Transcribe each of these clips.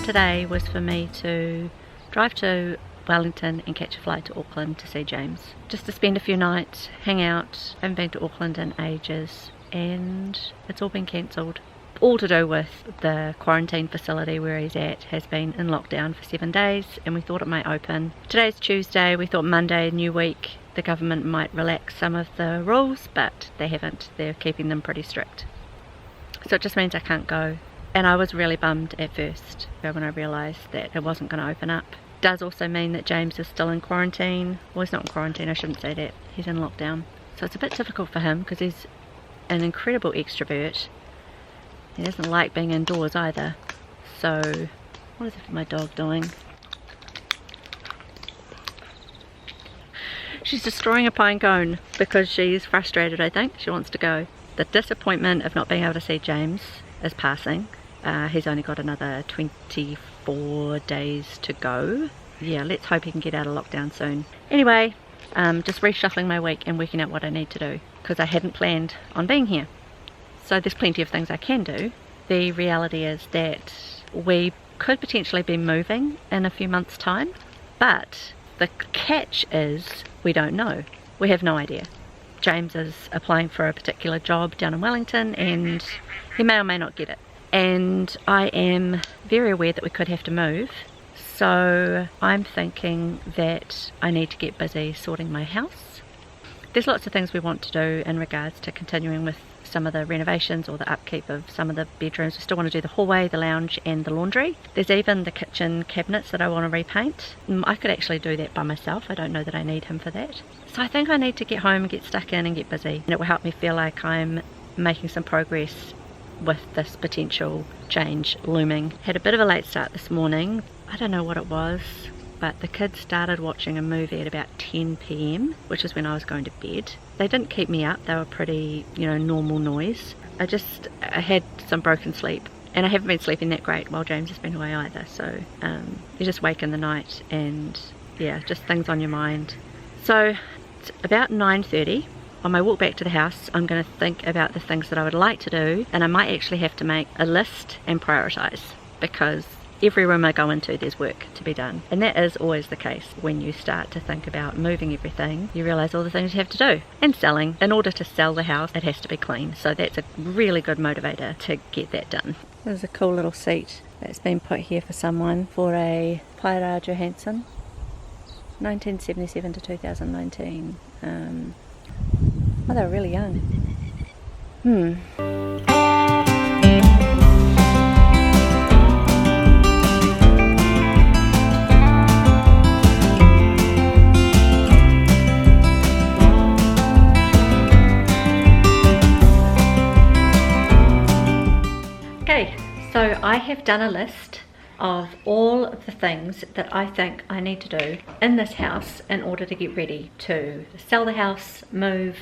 today was for me to drive to Wellington and catch a flight to Auckland to see James. Just to spend a few nights, hang out. I haven't been to Auckland in ages and it's all been cancelled. All to do with the quarantine facility where he's at has been in lockdown for 7 days and we thought it might open. Today's Tuesday, we thought Monday, new week, the government might relax some of the rules, but they haven't. They're keeping them pretty strict. So it just means I can't go. And I was really bummed at first when I realised that it wasn't going to open up. It does also mean that James is still in quarantine. Well, he's not in quarantine, I shouldn't say that. He's in lockdown. So it's a bit difficult for him because he's an incredible extrovert. He doesn't like being indoors either. So, what is my dog doing? She's destroying a pine cone because she's frustrated, I think. She wants to go. The disappointment of not being able to see James is passing. He's only got another 24 days to go. Yeah, let's hope he can get out of lockdown soon. Anyway, just reshuffling my week and working out what I need to do because I hadn't planned on being here. So there's plenty of things I can do. The reality is that we could potentially be moving in a few months' time, but the catch is we don't know. We have no idea. James is applying for a particular job down in Wellington and he may or may not get it. And I am very aware that we could have to move. So I'm thinking that I need to get busy sorting my house. There's lots of things we want to do in regards to continuing with some of the renovations or the upkeep of some of the bedrooms. We still want to do the hallway, the lounge and the laundry. There's even the kitchen cabinets that I want to repaint. I could actually do that by myself. I don't know that I need him for that. So I think I need to get home and get stuck in and get busy. And it will help me feel like I'm making some progress with this potential change looming. Had a bit of a late start this morning. I don't know what it was, but the kids started watching a movie at about 10 p.m, which is when I was going to bed. They didn't keep me up. They were pretty, normal noise. I had some broken sleep and I haven't been sleeping that great while James has been away either. So you just wake in the night and yeah, just things on your mind. So it's about 9:30. On my walk back to the house, I'm going to think about the things that I would like to do, and I might actually have to make a list and prioritise because every room I go into there's work to be done. And that is always the case when you start to think about moving everything. You realise all the things you have to do. And selling. In order to sell the house, it has to be clean. So that's a really good motivator to get that done. There's a cool little seat that's been put here for someone for a Paira Johansson, 1977 to 2019. Oh, they were really young. Okay, so I have done a list of all of the things that I think I need to do in this house in order to get ready to sell the house, move,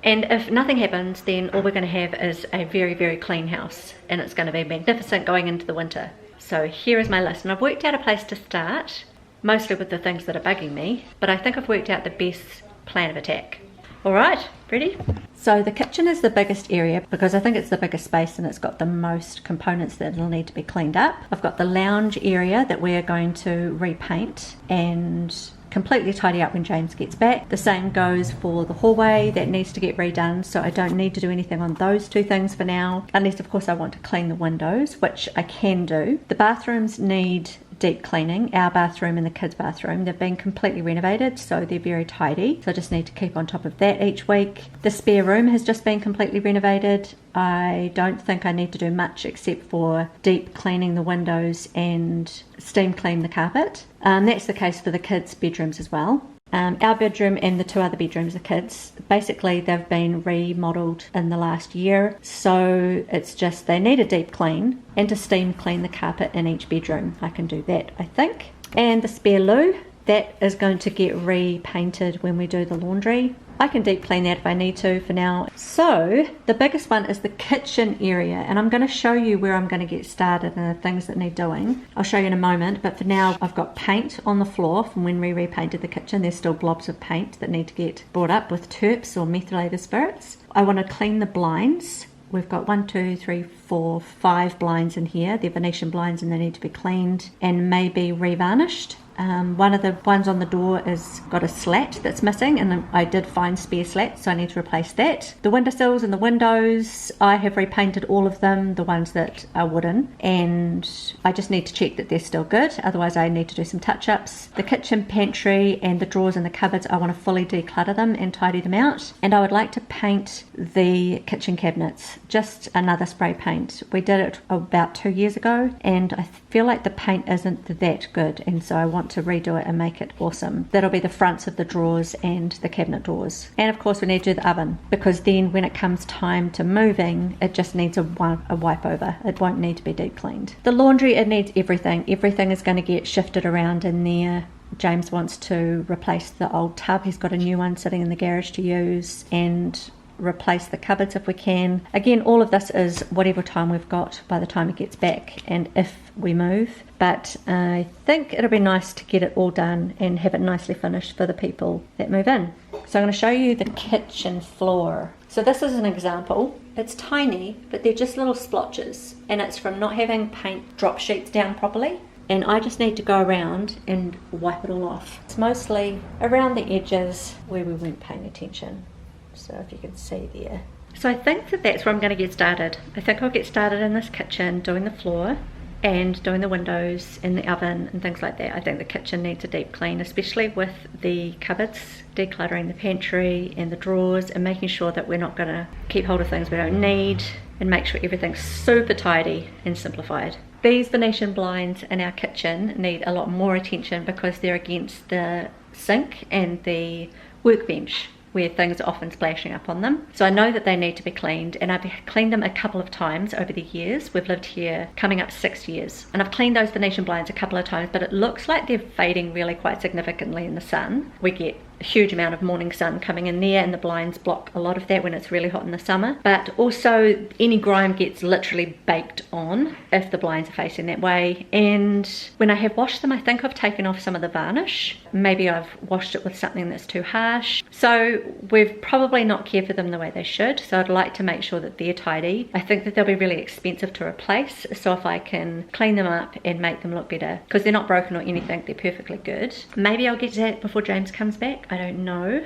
and if nothing happens, then all we're going to have is a very, very clean house and it's going to be magnificent going into the winter. So here is my list, and I've worked out a place to start, mostly with the things that are bugging me, but I think I've worked out the best plan of attack. Alright, ready? So the kitchen is the biggest area because I think it's the biggest space and it's got the most components that will need to be cleaned up. I've got the lounge area that we're going to repaint and completely tidy up when James gets back. The same goes for the hallway, that needs to get redone, so I don't need to do anything on those two things for now, unless of course I want to clean the windows, which I can do. The bathrooms need deep cleaning, our bathroom and the kids' bathroom. They've been completely renovated, so they're very tidy, so I just need to keep on top of that each week. The spare room has just been completely renovated. I don't think I need to do much except for deep cleaning the windows and steam clean the carpet. That's the case for the kids' bedrooms as well. Our bedroom and the two other bedrooms of kids, basically they've been remodeled in the last year, so it's just they need a deep clean and to steam clean the carpet in each bedroom. I can do that, I think. And the spare loo, that is going to get repainted when we do the laundry. I can deep clean that if I need to for now. So the biggest one is the kitchen area, and I'm going to show you where I'm going to get started and the things that need doing. I'll show you in a moment, but for now I've got paint on the floor from when we repainted the kitchen. There's still blobs of paint that need to get brought up with terps or methylated spirits. I want to clean the blinds we've got 1, 2, 3, 4, 5 blinds in here. They're Venetian blinds and they need to be cleaned and maybe revarnished. One of the ones on the door has got a slat that's missing, and I did find spare slats, so I need to replace that. The windowsills and the windows, I have repainted all of them, the ones that are wooden, and I just need to check that they're still good, otherwise I need to do some touch-ups. The kitchen pantry and the drawers and the cupboards, I want to fully declutter them and tidy them out, and I would like to paint the kitchen cabinets, just another spray paint. We did it about 2 years ago, and I feel like the paint isn't that good, and so I want to redo it and make it awesome. That'll be the fronts of the drawers and the cabinet doors. And of course we need to do the oven, because then when it comes time to moving, it just needs a wipe over. It won't need to be deep cleaned. The laundry, it needs everything. Everything is going to get shifted around in there. James wants to replace the old tub. He's got a new one sitting in the garage to use, and replace the cupboards if we can. Again, all of this is whatever time we've got by the time he gets back and if we move, but I think it'll be nice to get it all done and have it nicely finished for the people that move in. So I'm going to show you the kitchen floor. So this is an example. It's tiny, but they're just little splotches, and it's from not having paint drop sheets down properly, and I just need to go around and wipe it all off. It's mostly around the edges where we weren't paying attention. So if you can see there. So I think that that's where I'm going to get started. I think I'll get started in this kitchen doing the floor and doing the windows and the oven and things like that. I think the kitchen needs a deep clean, especially with the cupboards, decluttering the pantry and the drawers and making sure that we're not going to keep hold of things we don't need, and make sure everything's super tidy and simplified. These Venetian blinds in our kitchen need a lot more attention because they're against the sink and the workbench, where things are often splashing up on them. So I know that they need to be cleaned, and I've cleaned them a couple of times over the years. We've lived here coming up 6 years, and I've cleaned those Venetian blinds a couple of times, but it looks like they're fading really quite significantly in the sun. We get a huge amount of morning sun coming in there, and the blinds block a lot of that when it's really hot in the summer. But also any grime gets literally baked on if the blinds are facing that way. And when I have washed them, I think I've taken off some of the varnish. Maybe I've washed it with something that's too harsh. So we've probably not cared for them the way they should. So I'd like to make sure that they're tidy. I think that they'll be really expensive to replace. So if I can clean them up and make them look better, because they're not broken or anything, they're perfectly good. Maybe I'll get to that before James comes back. I don't know.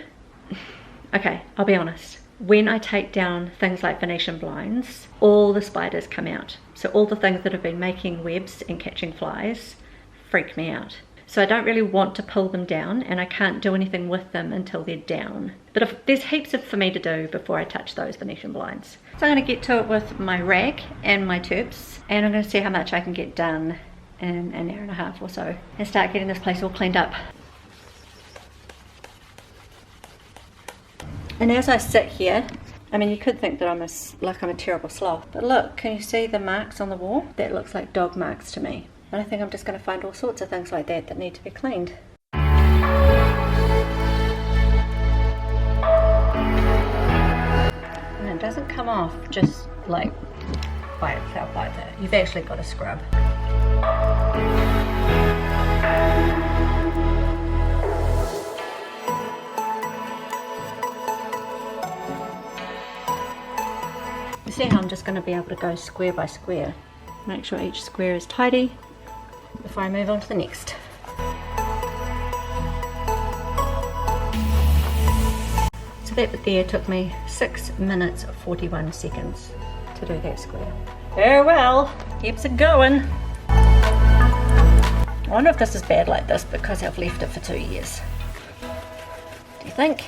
Okay, I'll be honest. When I take down things like Venetian blinds, all the spiders come out. So all the things that have been making webs and catching flies freak me out. So I don't really want to pull them down, and I can't do anything with them until they're down. But there's heaps for me to do before I touch those Venetian blinds. So I'm going to get to it with my rag and my terps, and I'm going to see how much I can get done in an hour and a half or so and start getting this place all cleaned up. And as I sit here, I mean, you could think that I'm a terrible sloth, but look, can you see the marks on the wall? That looks like dog marks to me. And I think I'm just going to find all sorts of things like that need to be cleaned. And it doesn't come off just like by itself like that. You've actually got to scrub. See how I'm just going to be able to go square by square. Make sure each square is tidy before I move on to the next. So that bit there took me 6 minutes 41 seconds to do that square. Oh well, keeps it going. I wonder if this is bad like this because I've left it for 2 years. Do you think?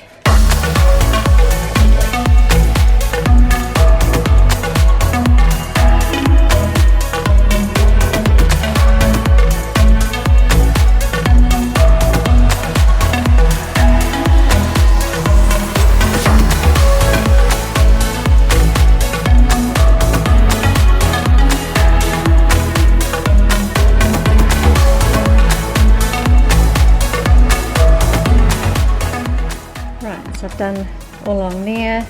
So I've done all along there,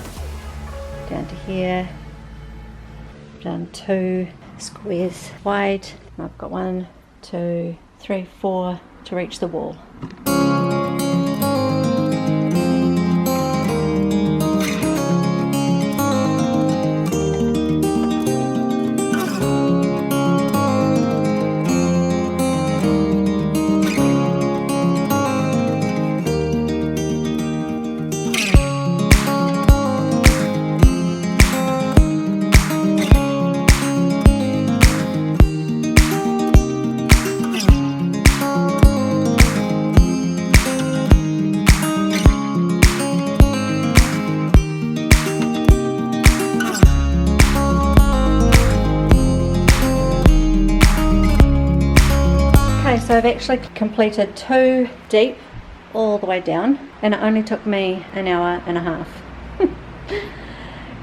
down to here, done 2 squares wide. I've got 1, 2, 3, 4 to reach the wall. I've actually completed 2 deep all the way down, and it only took me an hour and a half.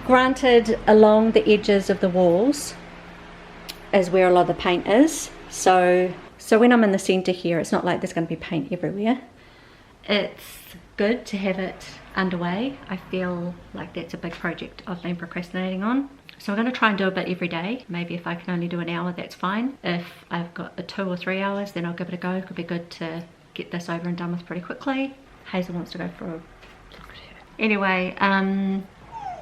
Granted, along the edges of the walls is where a lot of the paint is, so when I'm in the center here, it's not like there's going to be paint everywhere. It's good to have it underway. I feel like that's a big project I've been procrastinating on. So I'm going to try and do a bit every day. Maybe if I can only do an hour, that's fine. If I've got 2 or 3 hours, then I'll give it a go. It could be good to get this over and done with pretty quickly. Hazel wants to go for a look at her. Anyway, I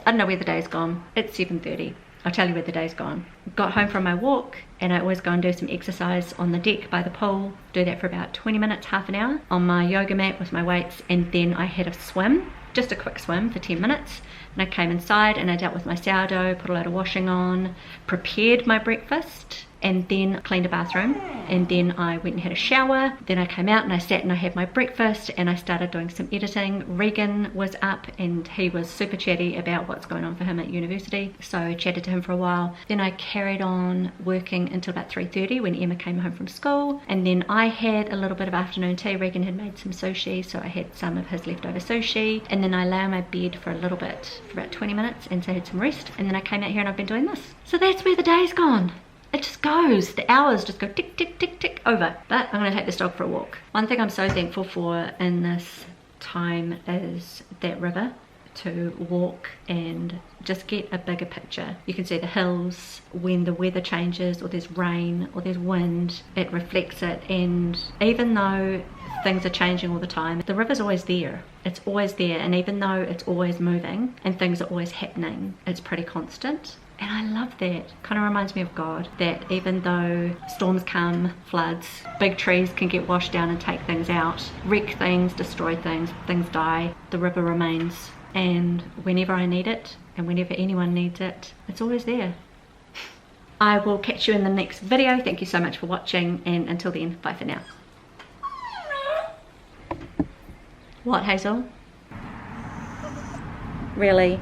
don't know where the day's gone. It's 7:30. I'll tell you where the day's gone. Got home from my walk, and I always go and do some exercise on the deck by the pool. Do that for about 20 minutes, half an hour, on my yoga mat with my weights, and then I had a swim, just a quick swim for 10 minutes. And I came inside and I dealt with my sourdough, put a load of washing on, prepared my breakfast, and then cleaned a bathroom, and then I went and had a shower. Then I came out and I sat and I had my breakfast, and I started doing some editing. Regan was up and he was super chatty about what's going on for him at university, so I chatted to him for a while. Then I carried on working until about 3:30 when Emma came home from school, and then I had a little bit of afternoon tea. Regan had made some sushi, so I had some of his leftover sushi, and then I lay on my bed for a little bit, for about 20 minutes, and so I had some rest, and then I came out here and I've been doing this. So that's where the day's gone. It just goes, the hours just go tick, tick, tick, tick over. But I'm gonna take this dog for a walk. One thing I'm so thankful for in this time is that river, to walk and just get a bigger picture. You can see the hills. When the weather changes or there's rain or there's wind, it reflects it, and even though things are changing all the time, the river's always there. It's always there, and even though it's always moving and things are always happening, it's pretty constant. And I love that. Kind of reminds me of God, that even though storms come, floods, big trees can get washed down and take things out, wreck things, destroy things, things die, the river remains. And whenever I need it, and whenever anyone needs it, it's always there. I will catch you in the next video. Thank you so much for watching, and until then, bye for now. What, Hazel? Really?